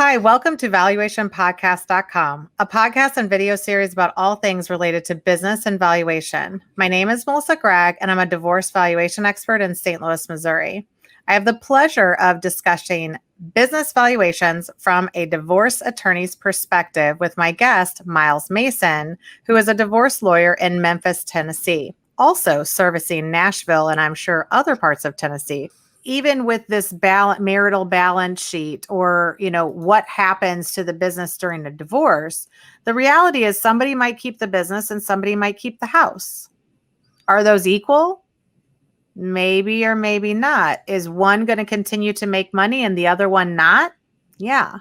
Hi, welcome to valuationpodcast.com, a podcast and video series about all things related to business and valuation. My name is Melissa Gragg, and I'm a divorce valuation expert in St. Louis, Missouri. I have the pleasure of discussing business valuations from a divorce attorney's perspective with my guest, Miles Mason, who is a divorce lawyer in Memphis, Tennessee, also servicing Nashville and I'm sure other parts of Tennessee. Even with this marital balance sheet or, what happens to the business during a divorce, the reality is somebody might keep the business and somebody might keep the house. Are those equal? Maybe or maybe not. Is one going to continue to make money and the other one not? Yeah.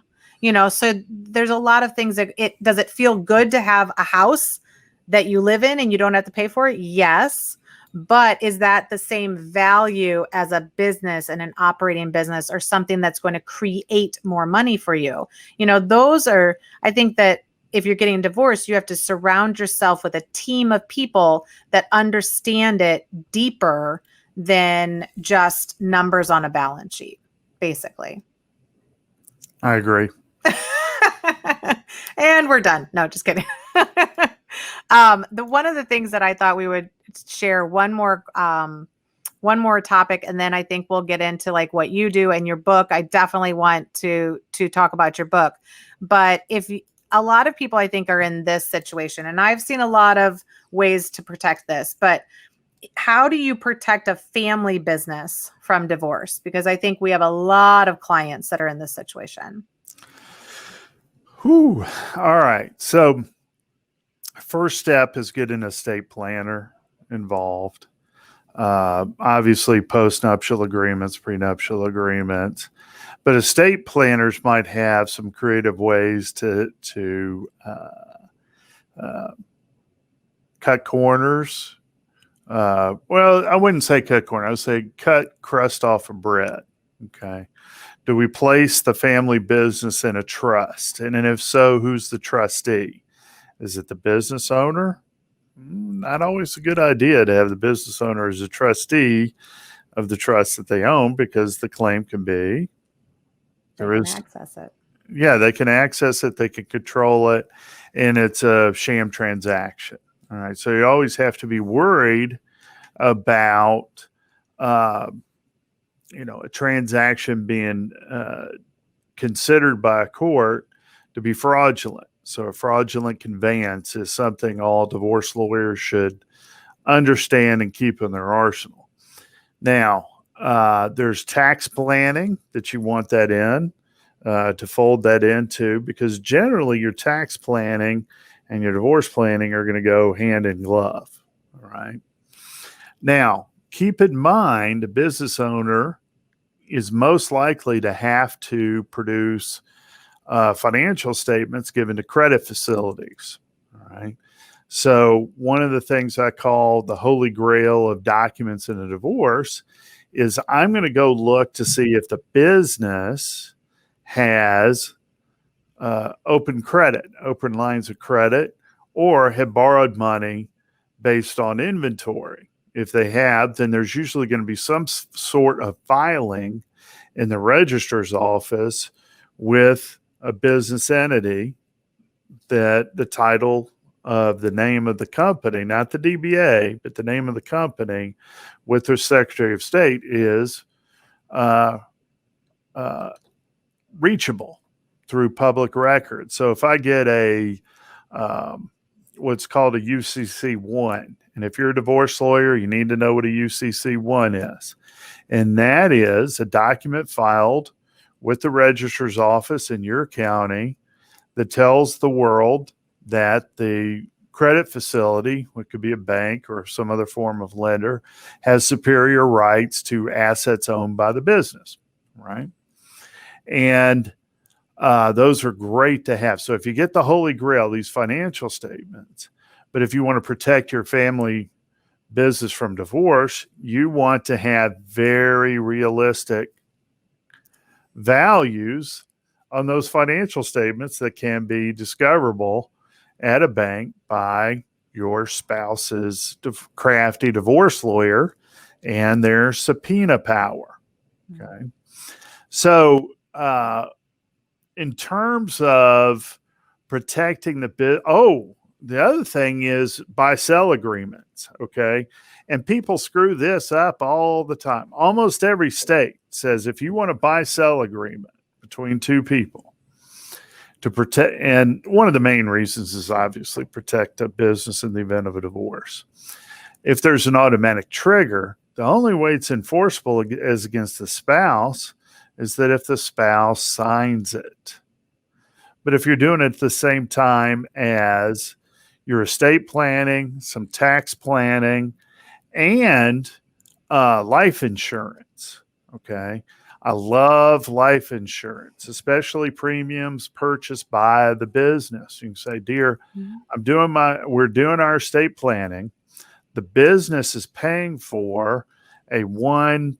So there's a lot of things does it feel good to have a house that you live in and you don't have to pay for it? Yes. But is that the same value as a business and an operating business or something that's going to create more money for you? I think that if you're getting divorced, you have to surround yourself with a team of people that understand it deeper than just numbers on a balance sheet, basically. I agree. And we're done. No, just kidding. One of the things that I thought we would share one more topic, and then I think we'll get into like what you do and your book. I definitely want to talk about your book, but a lot of people I think are in this situation, and I've seen a lot of ways to protect this, but how do you protect a family business from divorce? Because I think we have a lot of clients that are in this situation. All right. So first step is get an estate planner involved. Obviously post-nuptial agreements, prenuptial agreements, but estate planners might have some creative ways to cut corners. Well, I wouldn't say cut corner. I would say cut crust off of bread. Okay. Do we place the family business in a trust? And then if so, who's the trustee? Is it the business owner? Not always a good idea to have the business owner as a trustee of the trust that they own, because the claim can be access it. Yeah, they can access it. They can control it, and it's a sham transaction. All right. So you always have to be worried about, a transaction being considered by a court to be fraudulent. So a fraudulent conveyance is something all divorce lawyers should understand and keep in their arsenal. Now, there's tax planning that you want that in, to fold that into, because generally your tax planning and your divorce planning are going to go hand in glove. All right. Now, keep in mind, a business owner is most likely to have to produce financial statements given to credit facilities. All right. So one of the things I call the holy grail of documents in a divorce is I'm going to go look to see if the business has open lines of credit, or have borrowed money based on inventory. If they have, then there's usually going to be some sort of filing in the registrar's office with a business entity that the title of the name of the company, not the DBA, but the name of the company with their Secretary of State is reachable through public record. So if I get what's called a UCC1, and if you're a divorce lawyer, you need to know what a UCC1 is. And that is a document filed with the registrar's office in your county that tells the world that the credit facility, which could be a bank or some other form of lender, has superior rights to assets owned by the business, right? And those are great to have. So if you get the holy grail, these financial statements, but if you want to protect your family business from divorce, you want to have very realistic values on those financial statements that can be discoverable at a bank by your spouse's crafty divorce lawyer and their subpoena power. Okay. So, in terms of protecting the the other thing is buy-sell agreements, okay? And people screw this up all the time. Almost every state says if you want a buy-sell agreement between two people to protect, and one of the main reasons is obviously protect a business in the event of a divorce. If there's an automatic trigger, the only way it's enforceable as against the spouse is that if the spouse signs it. But if you're doing it at the same time as your estate planning, some tax planning, and life insurance, okay? I love life insurance, especially premiums purchased by the business. You can say, dear, we're doing our estate planning. The business is paying for a $1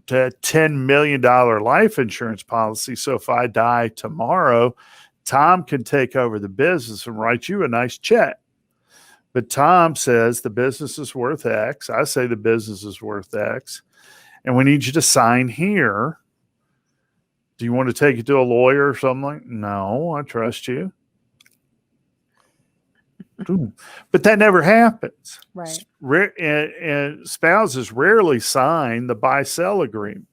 to $10 million life insurance policy. So if I die tomorrow, Tom can take over the business and write you a nice check. But Tom says the business is worth X. I say the business is worth X. And we need you to sign here. Do you want to take it to a lawyer or something like that? No, I trust you. But that never happens. Right. And spouses rarely sign the buy-sell agreement.